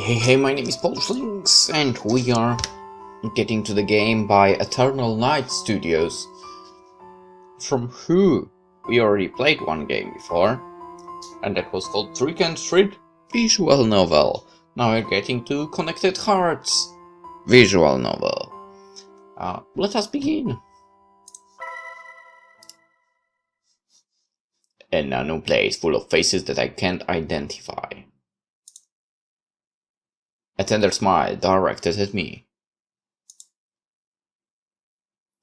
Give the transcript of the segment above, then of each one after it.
Hey, my name is PolishLynx, and we are getting to the game by Eternal Night Studios, from who we already played one game before, and that was called Trick and Treat Visual Novel. Now we're getting to Connected Hearts Visual Novel. Let us begin. An unknown place full of faces that I can't identify. A tender smile directed at me.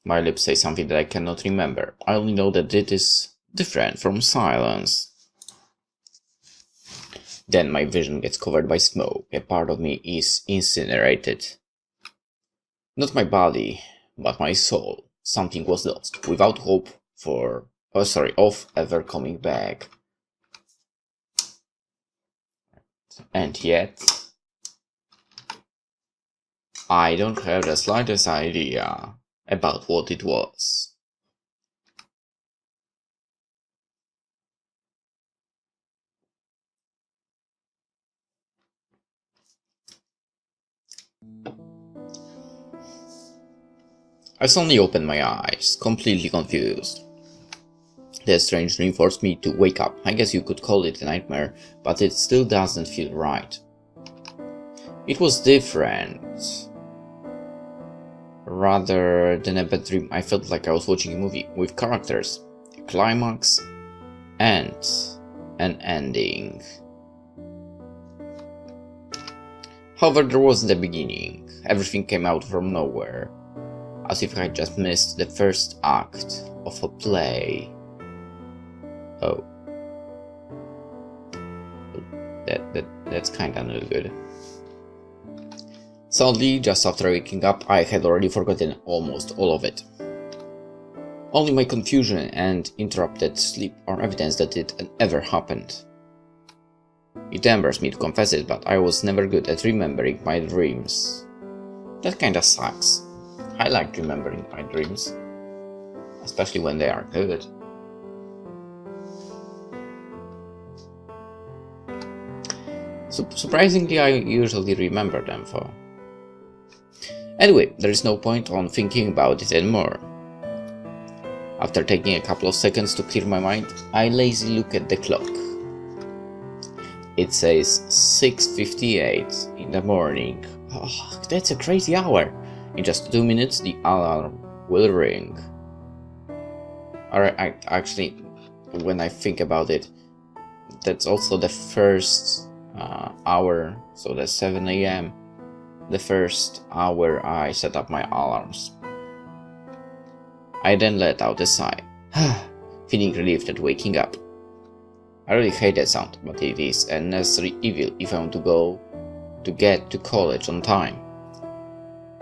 My lips say something that I cannot remember. I only know that it is different from silence. Then my vision gets covered by smoke. A part of me is incinerated. Not my body, but my soul. Something was lost, without hope of ever coming back. And yet, I don't have the slightest idea about what it was. I suddenly opened my eyes, completely confused. The strange dream forced me to wake up. I guess you could call it a nightmare, but it still doesn't feel right. It was different. Rather than a bad dream, I felt like I was watching a movie with characters, a climax, and an ending. However, there wasn't a beginning. Everything came out from nowhere, as if I had just missed the first act of a play. Oh. That's kinda not good. Sadly, just after waking up, I had already forgotten almost all of it. Only my confusion and interrupted sleep are evidence that it ever happened. It embarrasses me to confess it, but I was never good at remembering my dreams. That kinda sucks. I like remembering my dreams, especially when they are good. Surprisingly, I usually remember them though. Anyway, there is no point on thinking about it anymore. After taking a couple of seconds to clear my mind, I lazily look at the clock. It says 6:58 in the morning. Oh, that's a crazy hour. In just 2 minutes, the alarm will ring. Alright, actually, when I think about it, that's also the first hour, so that's 7 AM. The first hour I set up my alarms. I then let out a sigh, feeling relieved at waking up. I really hate that sound, but it is a necessary evil if I want to get to college on time.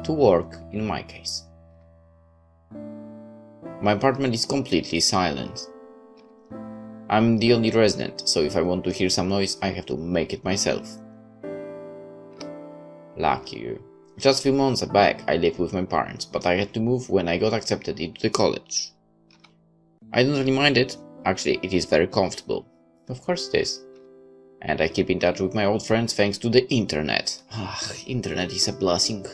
To work, in my case. My apartment is completely silent. I'm the only resident, so if I want to hear some noise, I have to make it myself. Lucky you. Just a few months back, I lived with my parents, but I had to move when I got accepted into the college. I don't really mind it. Actually, it is very comfortable. Of course it is. And I keep in touch with my old friends thanks to the internet. Internet is a blessing.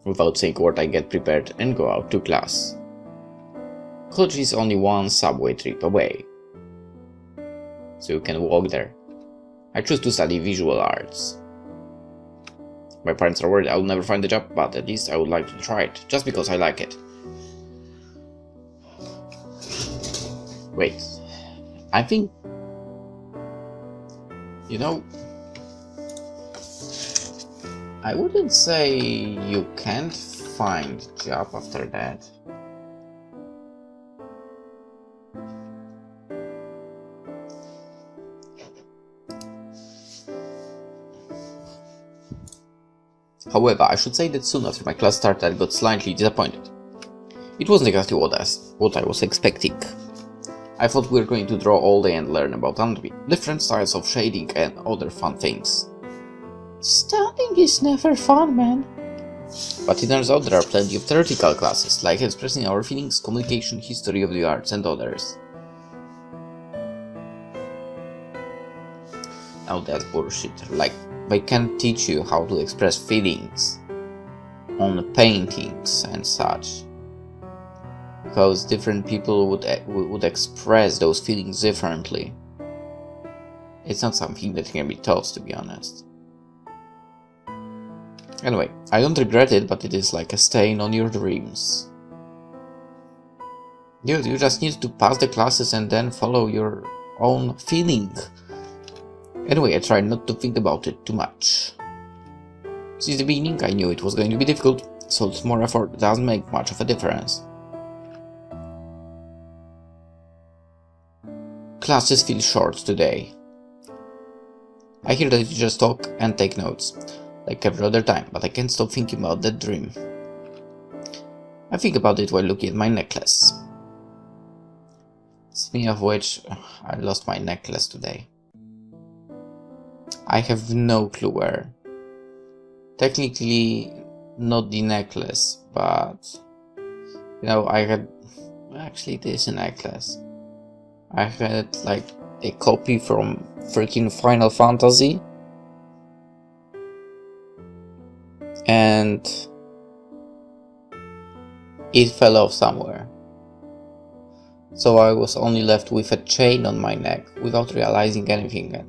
Without saying a word, I get prepared and go out to class. College is only one subway trip away, so you can walk there. I choose to study visual arts. My parents are worried I'll never find a job, but at least I would like to try it, just because I like it. Wait, I think... You know, I wouldn't say you can't find a job after that. However, I should say that soon after my class started, I got slightly disappointed. It wasn't exactly what I was expecting. I thought we were going to draw all day and learn about anatomy, different styles of shading and other fun things. Studying is never fun, man. But it turns out there are plenty of theoretical classes, like expressing our feelings, communication, history of the arts, and others. Oh, that's bullshit. Like, they can't teach you how to express feelings on paintings and such. Because different people would express those feelings differently. It's not something that can be taught, to be honest. Anyway, I don't regret it, but it is like a stain on your dreams. Dude, you just need to pass the classes and then follow your own feeling. Anyway, I tried not to think about it too much. Since the beginning, I knew it was going to be difficult, so small effort doesn't make much of a difference. Classes feel short today. I hear that you just talk and take notes, like every other time, but I can't stop thinking about that dream. I think about it while looking at my necklace. Speaking of which, I lost my necklace today. I have no clue where. Technically, not the necklace, but... You know, I had... Actually, it is a necklace. I had, like, a copy from freaking Final Fantasy. And... it fell off somewhere. So I was only left with a chain on my neck without realizing anything. And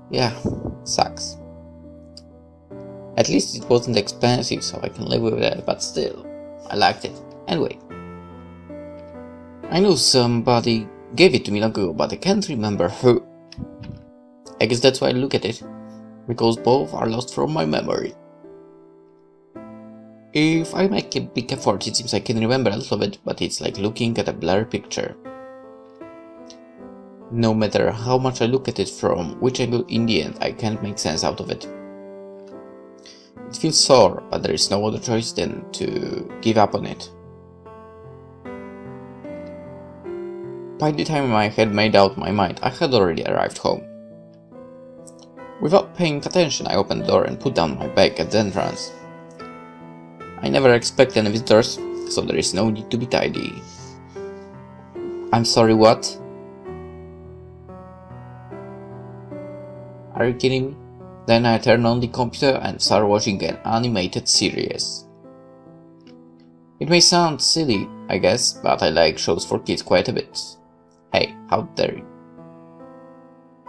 yeah, sucks. At least it wasn't expensive, so I can live with it, but still, I liked it. Anyway, I know somebody gave it to me long ago, but I can't remember who. I guess that's why I look at it, because both are lost from my memory. If I make a big effort, it seems I can remember a lot of it, but it's like looking at a blurry picture. No matter how much I look at it from which angle, in the end, I can't make sense out of it. It feels sore, but there is no other choice than to give up on it. By the time I had made out my mind, I had already arrived home. Without paying attention, I opened the door and put down my bag at the entrance. I never expect any visitors, so there is no need to be tidy. I'm sorry, what? Are you kidding me? Then I turned on the computer and started watching an animated series. It may sound silly, I guess, but I like shows for kids quite a bit. Hey, how dare you?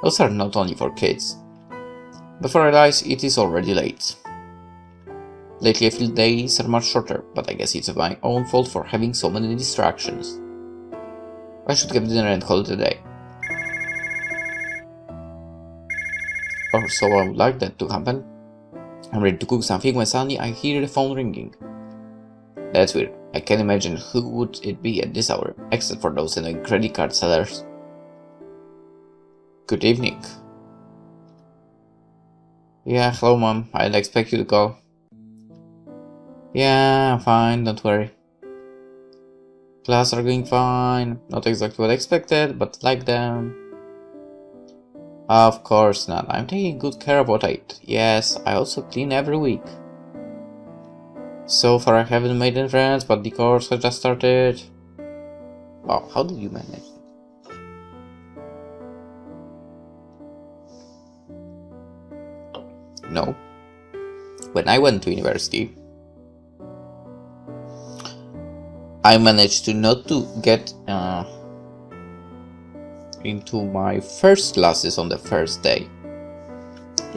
Those are not only for kids. Before I realize it is already late. Lately I feel days are much shorter, but I guess it's my own fault for having so many distractions. I should have dinner and call it a day. Or so I would like that to happen. I'm ready to cook something when suddenly I hear the phone ringing. That's weird. I can't imagine who would it be at this hour, except for those annoying credit card sellers. Good evening. Yeah, hello mom. I didn't expect you to call. Yeah, I'm fine, don't worry. Classes are going fine. Not exactly what I expected, but like them. Of course not. I'm taking good care of what I eat. Yes, I also clean every week. So far I haven't made any friends, but the course has just started. Wow, how did you manage? No. When I went to university, I managed to not to get into my first classes on the first day.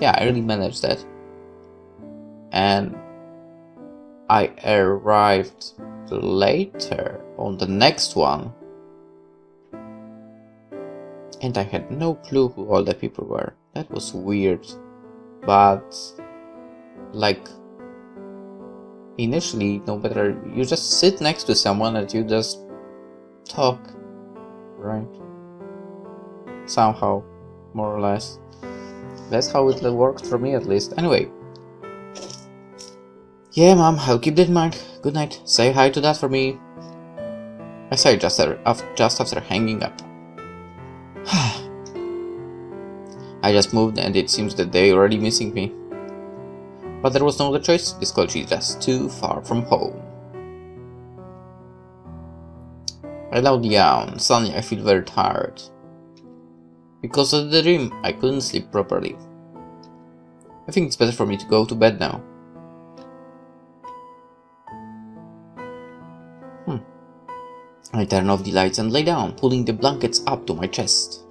Yeah, I really managed that. And I arrived later on the next one. And I had no clue who all the people were. That was weird. But, like, initially, no matter, you just sit next to someone and you just talk, right? Somehow, more or less. That's how it worked for me, at least. Anyway. Yeah, mom, I'll keep that in mind. Good night. Say hi to Dad for me. I said just after hanging up. I just moved and it seems that they're already missing me. But there was no other choice. This college is just too far from home. I loud yawn. Suddenly I feel very tired. Because of the dream, I couldn't sleep properly. I think it's better for me to go to bed now. I turn off the lights and lay down, pulling the blankets up to my chest.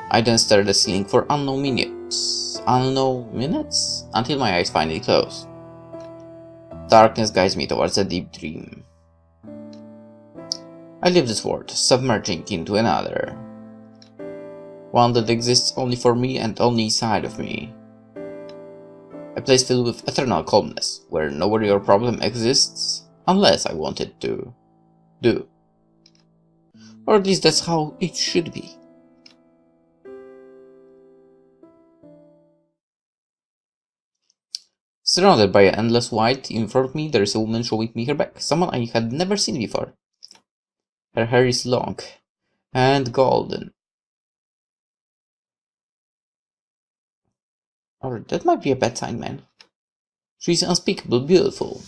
I then stare at the ceiling for unknown minutes, until my eyes finally close. Darkness guides me towards a deep dream. I leave this world, submerging into another. One that exists only for me and only inside of me. A place filled with eternal calmness, where no worry or problem exists, unless I want it to do. Or at least that's how it should be. Surrounded by an endless white, in front of me there is a woman showing me her back, someone I had never seen before. Her hair is long and golden. Or that might be a bad sign, man. She's unspeakably beautiful.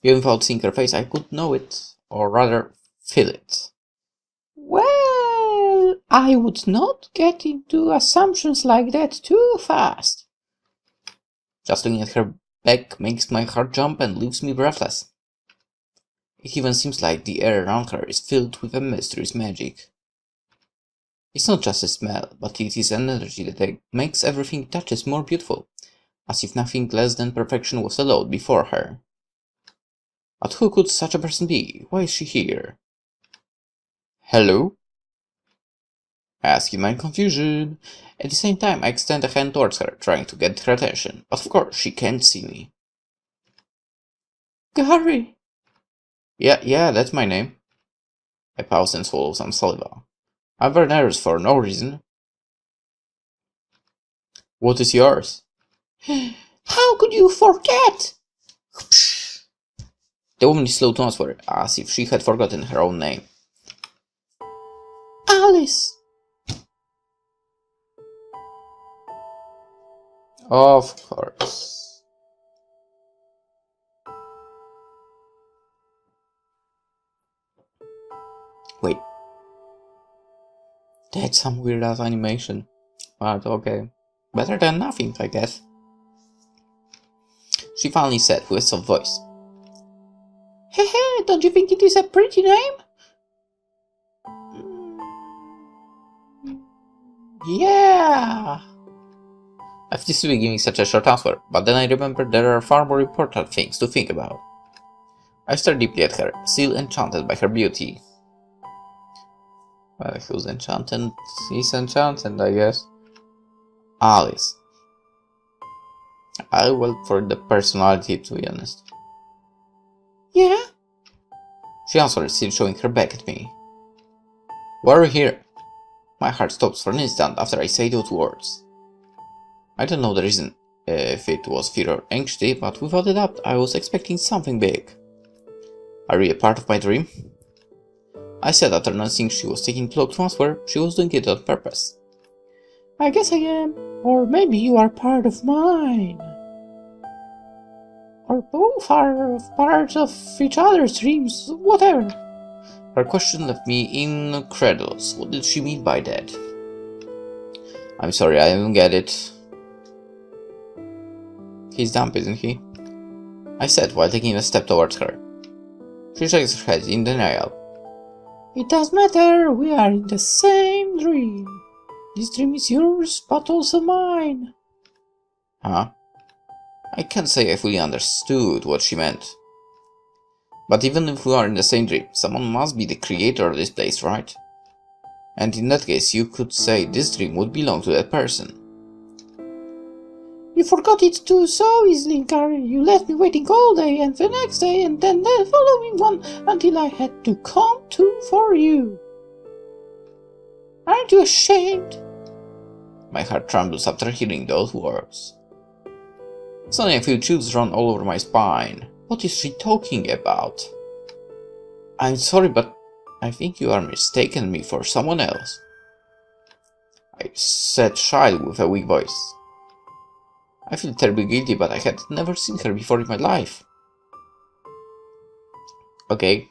Even without seeing her face, I could know it, or rather, feel it. Well, I would not get into assumptions like that too fast. Just looking at her back makes my heart jump and leaves me breathless. It even seems like the air around her is filled with a mysterious magic. It's not just a smell, but it is an energy that makes everything it touches more beautiful, as if nothing less than perfection was allowed before her. But who could such a person be? Why is she here? Hello? I ask in my confusion. At the same time, I extend a hand towards her, trying to get her attention, but of course she can't see me. Gary! Yeah, that's my name. I pause and swallow some saliva. I'm very nervous for no reason. What is yours? How could you forget? The woman is slow to answer, as if she had forgotten her own name. Alice! Of course. Wait. That's some weird ass animation. But okay. Better than nothing, I guess. She finally said with a soft voice. Hey, don't you think it is a pretty name? Yeah. I feel to be giving such a short answer, but then I remember there are far more important things to think about. I stare deeply at her, still enchanted by her beauty. Well, who's enchanted is enchanted, I guess. Alice. I went for the personality, to be honest. Yeah? She answered, still showing her back at me. Why are you here? My heart stops for an instant after I say those words. I don't know the reason, if it was fear or anxiety, but without a doubt I was expecting something big. Are you a part of my dream? I said after noticing she was taking the to answer, she was doing it on purpose. I guess I am, or maybe you are part of mine. Or both are part of each other's dreams, whatever. Her question left me incredulous. What did she mean by that? I'm sorry, I don't get it. He's dumb, isn't he? I said while taking a step towards her. She shakes her head in denial. It does matter, we are in the same dream. This dream is yours, but also mine. Huh? I can't say I fully understood what she meant. But even if we are in the same dream, someone must be the creator of this place, right? And in that case, you could say this dream would belong to that person. You forgot it too so easily, Gary. You left me waiting all day, and the next day, and then the following one, until I had to come to for you. Aren't you ashamed? My heart trembles after hearing those words. Suddenly I feel chills run all over my spine. What is she talking about? I'm sorry, but I think you are mistaking me for someone else. I said shyly with a weak voice. I feel terribly guilty, but I had never seen her before in my life. Okay.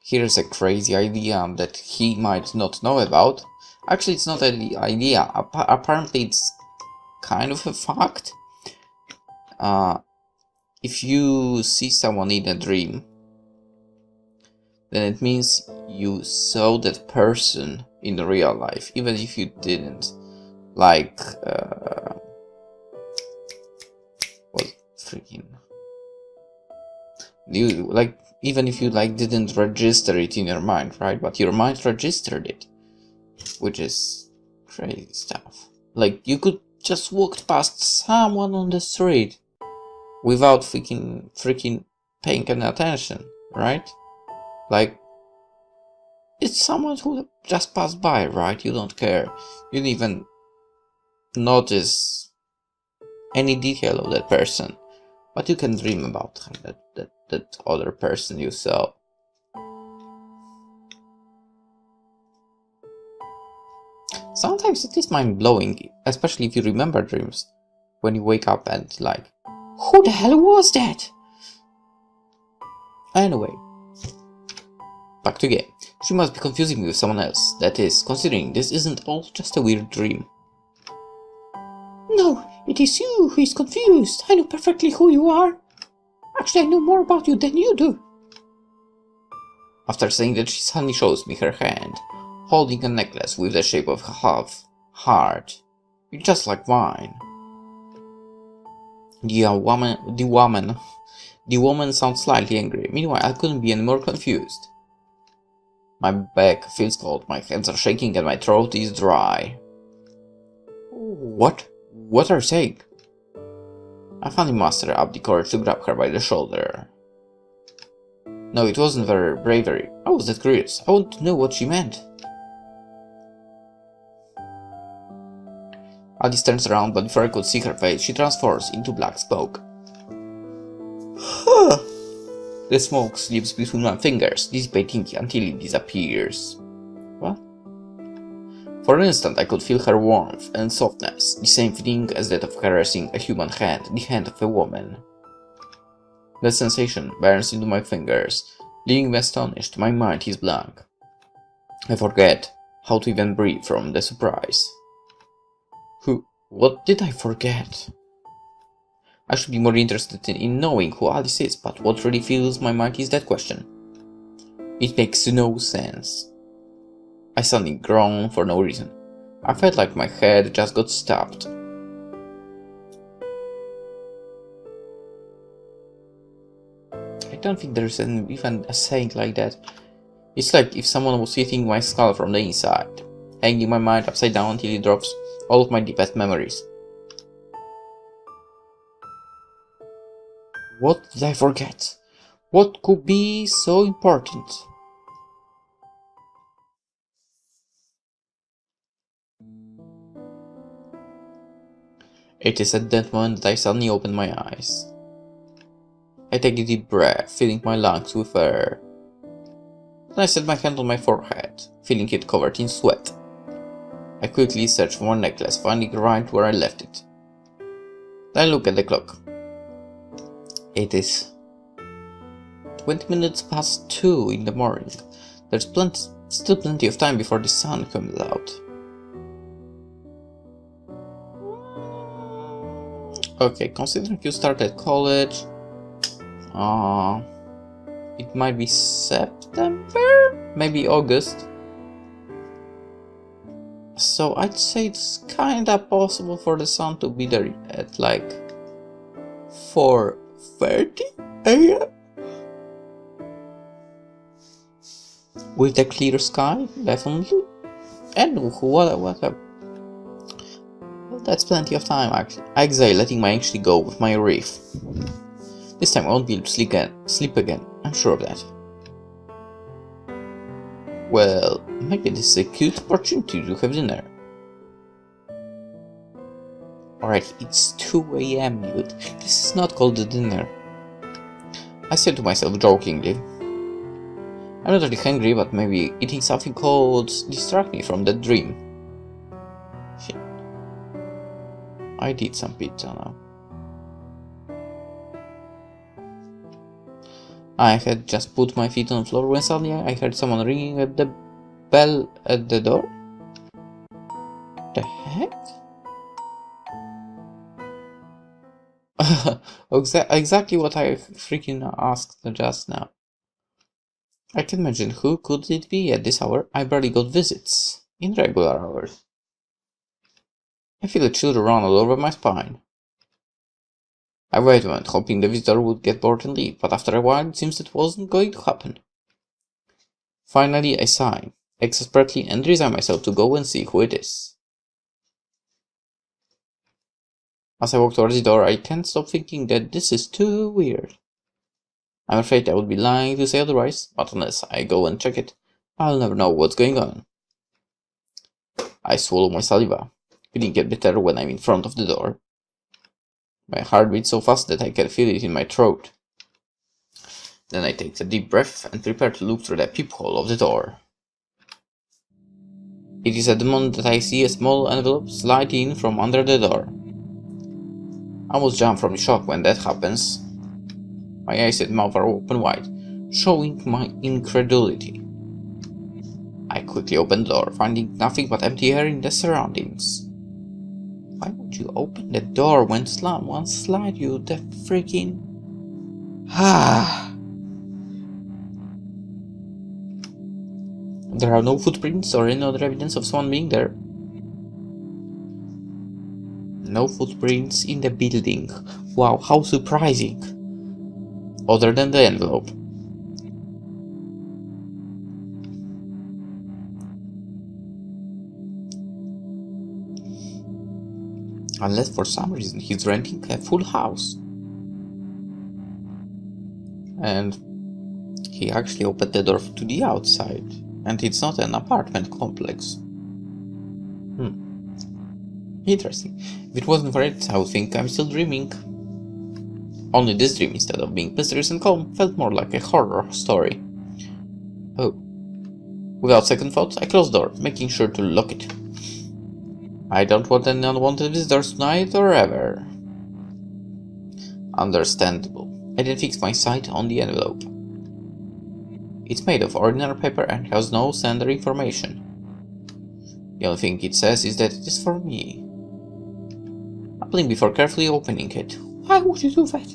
Here's a crazy idea that he might not know about. Actually, it's not an idea. Apparently, it's kind of a fact. If you see someone in a dream, then it means you saw that person in real life, even if you didn't. Like, what freaking... You, like, even if you, like, didn't register it in your mind, right? But your mind registered it. Which is crazy stuff. Like, you could just walk past someone on the street without freaking paying any attention, right? Like, it's someone who just passed by, right? You don't care. You didn't even notice any detail of that person. But you can dream about that other person you saw. Sometimes it is mind-blowing, especially if you remember dreams. When you wake up and like, who the hell was that? Anyway, back to game. She must be confusing me with someone else. That is, considering this isn't all just a weird dream. No, it is you who is confused. I know perfectly who you are. Actually, I know more about you than you do. After saying that, she suddenly shows me her hand, holding a necklace with the shape of a half heart. It's just like mine. The woman sounds slightly angry. Meanwhile, I couldn't be any more confused. My back feels cold, my hands are shaking, and my throat is dry. What? What are you saying? I finally mustered up the courage to grab her by the shoulder. No, it wasn't very bravery. I was that curious. I wanted to know what she meant. Alice turns around, but before I could see her face, she transforms into black smoke. The smoke slips between my fingers, dissipating until it disappears. What? For an instant, I could feel her warmth and softness, the same feeling as that of caressing a human hand, the hand of a woman. That sensation burns into my fingers, leaving me astonished. My mind is blank. I forget how to even breathe from the surprise. What did I forget? I should be more interested in knowing who Alice is, but what really fills my mind is that question. It makes no sense. I suddenly groaned for no reason. I felt like my head just got stabbed. I don't think there's even a saying like that. It's like if someone was eating my skull from the inside, hanging my mind upside down until it drops all of my deepest memories. What did I forget? What could be so important? It is at that moment that I suddenly open my eyes. I take a deep breath, filling my lungs with air. Then I set my hand on my forehead, feeling it covered in sweat. I quickly search for my necklace, finding it right where I left it. Then I look at the clock. It is 20 minutes past 2 in the morning. There's still plenty of time before the sun comes out. Okay, considering you started college, it might be September, maybe August. So I'd say it's kinda possible for the sun to be there at like 4:30 a.m. with a clear sky, definitely. And what well, that's plenty of time actually. I exhale, letting my anxiety go with my reef. This time I won't be able to sleep again, I'm sure of that. Well, maybe this is a cute opportunity to have dinner. Alright, it's 2 a.m, dude. This is not called a dinner. I said to myself jokingly. I'm not really hungry, but maybe eating something cold distract me from that dream. Shit. I did some pizza now. I had just put my feet on the floor when suddenly I heard someone ringing at the bell at the door. The heck? Exactly what I freaking asked just now. I can imagine who could it be at this hour. I barely got visits in regular hours. I feel a chill run all over my spine. I waited a moment, hoping the visitor would get bored and leave, but after a while it seems it wasn't going to happen. Finally I sigh, exasperately, and resign myself to go and see who it is. As I walk towards the door, I can't stop thinking that this is too weird. I'm afraid I would be lying to say otherwise, but unless I go and check it, I'll never know what's going on. I swallow my saliva. Feeling get better when I'm in front of the door. My heart beats so fast that I can feel it in my throat. Then I take a deep breath and prepare to look through the peephole of the door. It is at the moment that I see a small envelope slide in from under the door. I almost jump from the shock when that happens. My eyes and mouth are open wide, showing my incredulity. I quickly open the door, finding nothing but empty air in the surroundings. Why would you open the door when someone slide you the freaking... There are no footprints or any other evidence of someone being there. No footprints in the building. Wow, how surprising. Other than the envelope. Unless for some reason he's renting a full house. And he actually opened the door to the outside. And it's not an apartment complex. Interesting. If it wasn't for it, I would think I'm still dreaming. Only this dream, instead of being mysterious and calm, felt more like a horror story. Oh. Without second thought, I closed the door, making sure to lock it. I don't want any unwanted visitors tonight or ever. Understandable. I then fixed my sight on the envelope. It's made of ordinary paper and has no sender information. The only thing it says is that it is for me. I blink before carefully opening it. Why would you do that?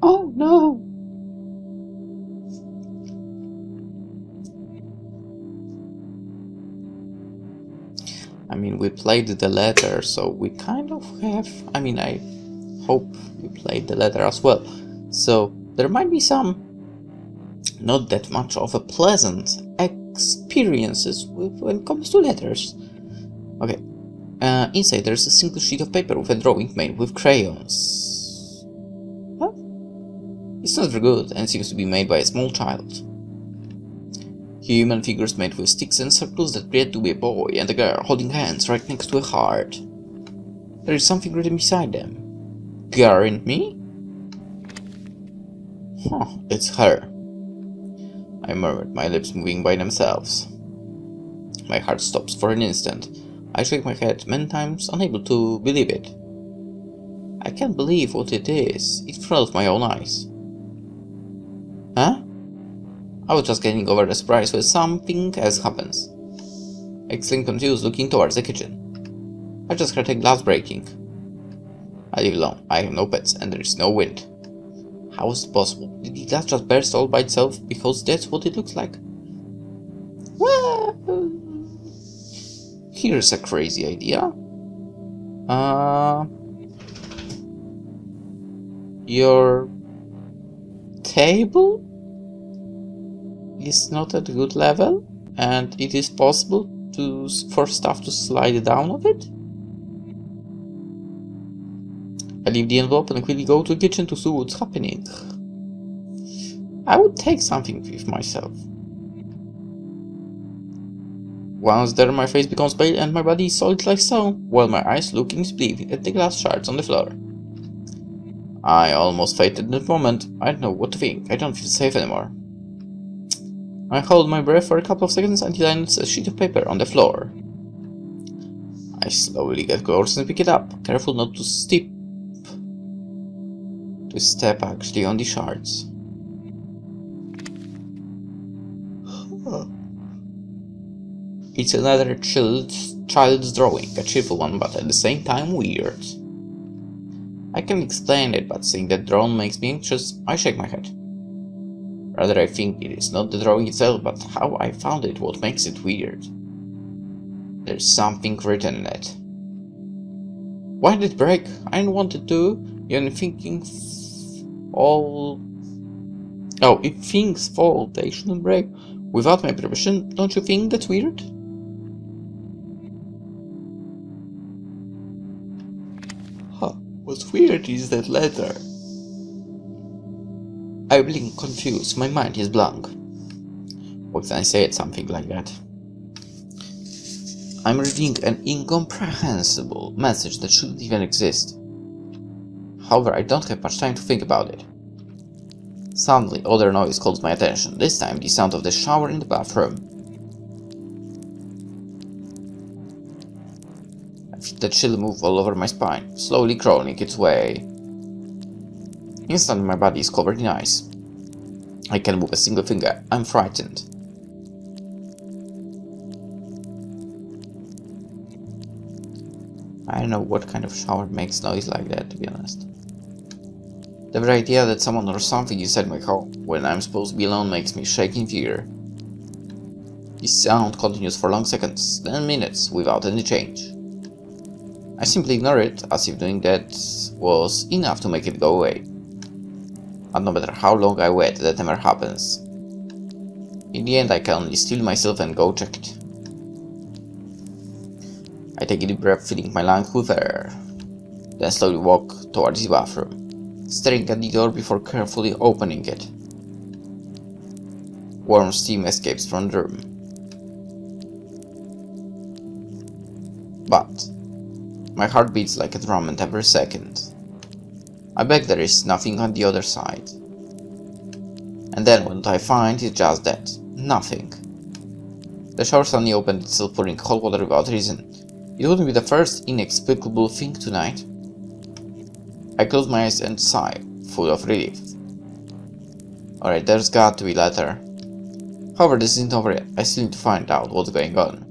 Oh no! I mean, we played the letter, so we kind of have... I mean, I hope you played the letter as well. So, there might be some... not that much of a pleasant experiences when it comes to letters. Okay. Inside there's a single sheet of paper with a drawing made with crayons. What? It's not very good and seems to be made by a small child. Human figures made with sticks and circles that appear to be a boy and a girl holding hands right next to a heart. There is something written beside them. Guarantee me? Huh, it's her. I murmured, my lips moving by themselves. My heart stops for an instant. I shake my head many times, unable to believe it. I can't believe what it is. In front of my own eyes. Huh? I was just getting over the surprise when something else happens. I exclaim confused, looking towards the kitchen. I just heard a glass breaking. I live alone, I have no pets, and there is no wind. How is it possible? Did the glass just burst all by itself? Because that's what it looks like. Well, here's a crazy idea. Your table is not at a good level, and it is possible for stuff to slide down of it. I leave the envelope and quickly go to the kitchen to see what's happening. I would take something with myself. Once there, my face becomes pale and my body is solid like stone, while my eyes look in disbelief at the glass shards on the floor. I almost fainted in that moment. I don't know what to think. I don't feel safe anymore. I hold my breath for a couple of seconds until I notice a sheet of paper on the floor. I slowly get close and pick it up, careful not to to step actually on the shards. It's another child's drawing, a cheerful one, but at the same time weird. I can explain it, but seeing that drawing makes me anxious, I shake my head. Rather, I think it is not the drawing itself, but how I found it what makes it weird. There's something written in it. Why did it break? I didn't want it to. You're thinking all... Oh, if things fall, they shouldn't break. Without my permission, don't you think that's weird? Huh, what's weird is that letter. I blink confused, my mind is blank. What can I say at something like that? I'm reading an incomprehensible message that shouldn't even exist. However, I don't have much time to think about it. Suddenly, other noise calls my attention, this time the sound of the shower in the bathroom. I feel the chill move all over my spine, slowly crawling its way. Instantly my body is covered in ice. I can't move a single finger, I'm frightened. I don't know what kind of shower makes noise like that, to be honest. The very idea that someone or something is at my home when I'm supposed to be alone makes me shake in fear. This sound continues for long seconds, then minutes, without any change. I simply ignore it, as if doing that was enough to make it go away. And no matter how long I wait, that never happens. In the end, I can only steel myself and go check it. I take a deep breath, filling my lungs with air, then slowly walk towards the bathroom, staring at the door before carefully opening it. Warm steam escapes from the room. But my heart beats like a drum at every second. I beg there is nothing on the other side. And then what I find is just that. Nothing. The shower suddenly opened itself, pouring cold water without reason. It wouldn't be the first inexplicable thing tonight. I close my eyes and sigh, full of relief. Alright, there's got to be a letter. However, this isn't over yet. I still need to find out what's going on.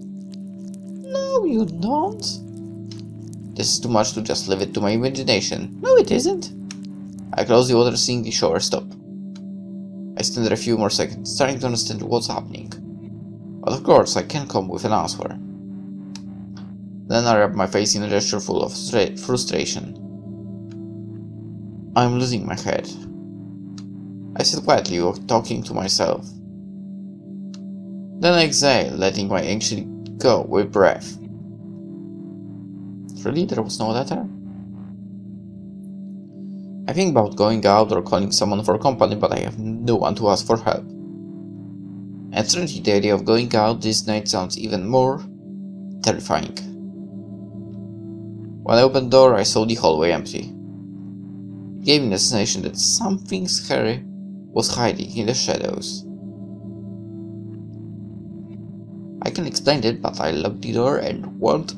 No, you don't. This is too much to just leave it to my imagination. No, it isn't. I close the water, seeing the shower stop. I stand there a few more seconds, trying to understand what's happening. But of course, I can't come with an answer. Then I rub my face in a gesture full of frustration. I'm losing my head. I sit quietly, talking to myself. Then I exhale, letting my anxiety go with breath. Really, there was no letter? I think about going out or calling someone for company, but I have no one to ask for help. And strangely, the idea of going out this night sounds even more terrifying. When I opened the door, I saw the hallway empty. It gave me the sensation that something scary was hiding in the shadows. I can explain it, but I locked the door and want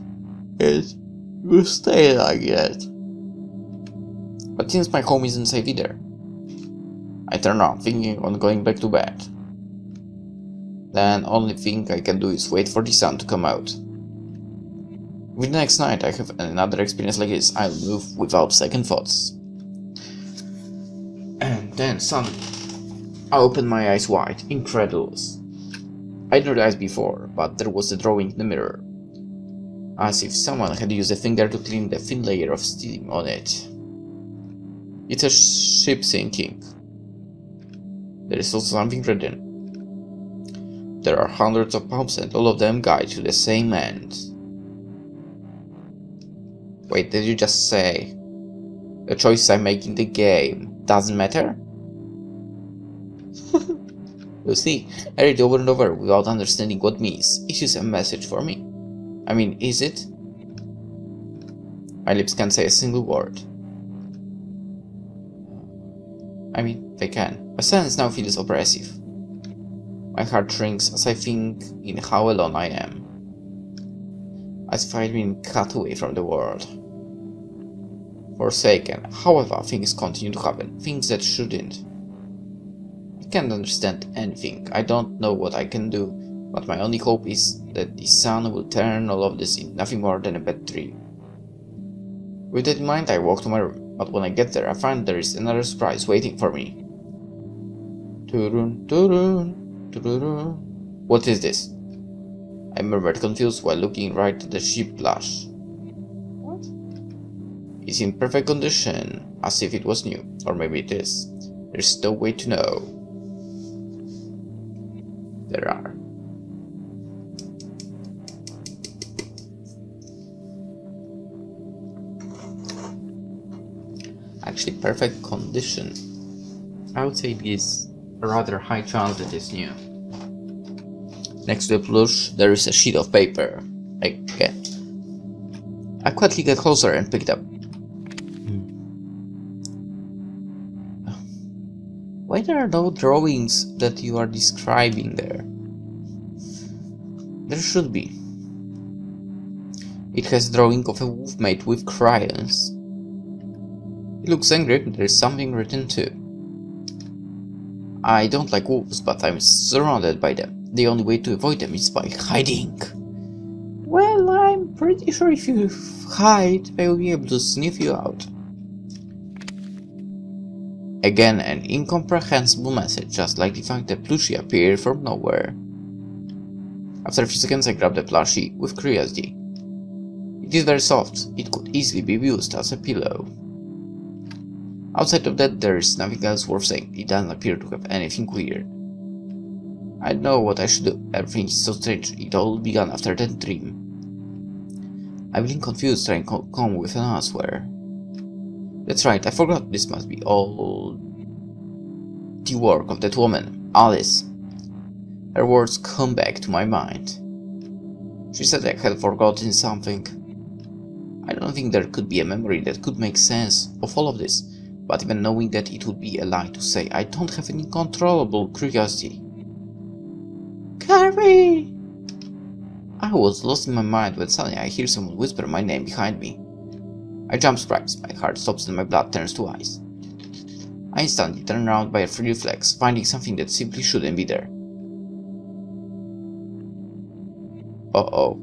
it to stay like that. But since my home isn't safe either, I turn around, thinking on going back to bed. Then only thing I can do is wait for the sun to come out. With the next night I have another experience like this, I'll move without second thoughts. And then suddenly, I open my eyes wide, incredulous. I'd noticed before, but there was a drawing in the mirror, as if someone had used a finger to clean the thin layer of steam on it. It's a ship sinking. There is also something written. There are hundreds of pumps and all of them guide to the same end. Wait, did you just say the choices I make in the game doesn't matter? You see, I read over and over without understanding what it means. It is a message for me. I mean, is it? My lips can't say a single word. I mean, they can. My silence now feels oppressive. My heart shrinks as I think in how alone I am. As if I'd been cut away from the world. forsaken. However, things continue to happen, things that shouldn't. I can't understand anything. I don't know what I can do, but my only hope is that the sun will turn all of this into nothing more than a bad dream. With that in mind, I walk to my room, but when I get there, I find there is another surprise waiting for me. Turun, turun, turun. What is this? I murmured, confused while looking right at the sheep plush. What? It's in perfect condition, as if it was new, or maybe it is. There's no way to know. There are. Actually, perfect condition. I would say it is a rather high chance that it's new. Next to the plush, there is a sheet of paper. I quietly get closer and pick it up. Why there are no drawings that you are describing there? There should be. It has a drawing of a wolf made with crayons. It looks angry, there is something written too. I don't like wolves, but I'm surrounded by them. The only way to avoid them is by hiding. Well, I'm pretty sure if you hide, they will be able to sniff you out. Again, an incomprehensible message, just like the fact that plushie appeared from nowhere. After a few seconds, I grab the plushie with curiosity. It is very soft. It could easily be used as a pillow. Outside of that, there is nothing else worth saying. It doesn't appear to have anything weird. I don't know what I should do. Everything is so strange. It all began after that dream. I'm being confused, trying to come with an answer. That's right, I forgot this must be all the work of that woman, Alice. Her words come back to my mind. She said I had forgotten something. I don't think there could be a memory that could make sense of all of this, but even knowing that it would be a lie to say I don't have any uncontrollable curiosity. Carrie! I was lost in my mind when suddenly I hear someone whisper my name behind me. I jump surprised, my heart stops and my blood turns to ice. I instantly turn around by a free reflex, finding something that simply shouldn't be there. Uh-oh.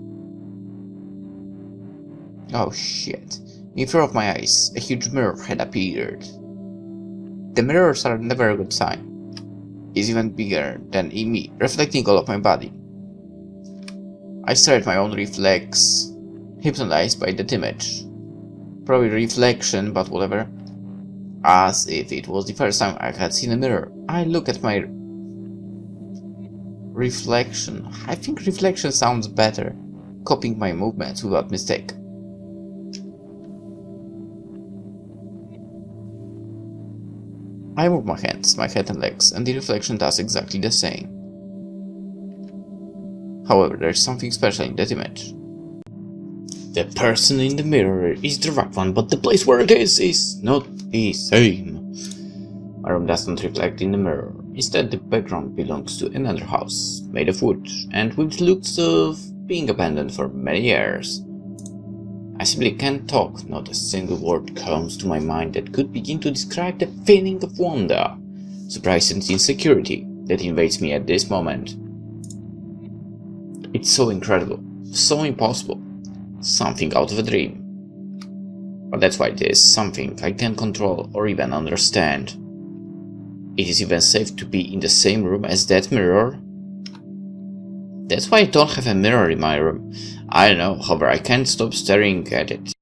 Oh shit. In front of my eyes, a huge mirror had appeared. The mirrors are never a good sign. It's even bigger than in me, reflecting all of my body. I stare at my own reflex, hypnotized by that image. Probably reflection, but whatever. As if it was the first time I had seen a mirror, I look at my reflection. I think reflection sounds better, copying my movements without mistake. I move my hands, my head and legs, and the reflection does exactly the same. However, there is something special in that image. The person in the mirror is the right one, but the place where it is not the same. My room does not reflect in the mirror. Instead, the background belongs to another house, made of wood, and with looks of being abandoned for many years. I simply can't talk, not a single word comes to my mind that could begin to describe the feeling of wonder, surprise and insecurity that invades me at this moment. It's so incredible, so impossible, something out of a dream. But that's why it is something I can't control or even understand. It is even safe to be in the same room as that mirror. That's why I don't have a mirror in my room. I don't know, however, I can't stop staring at it.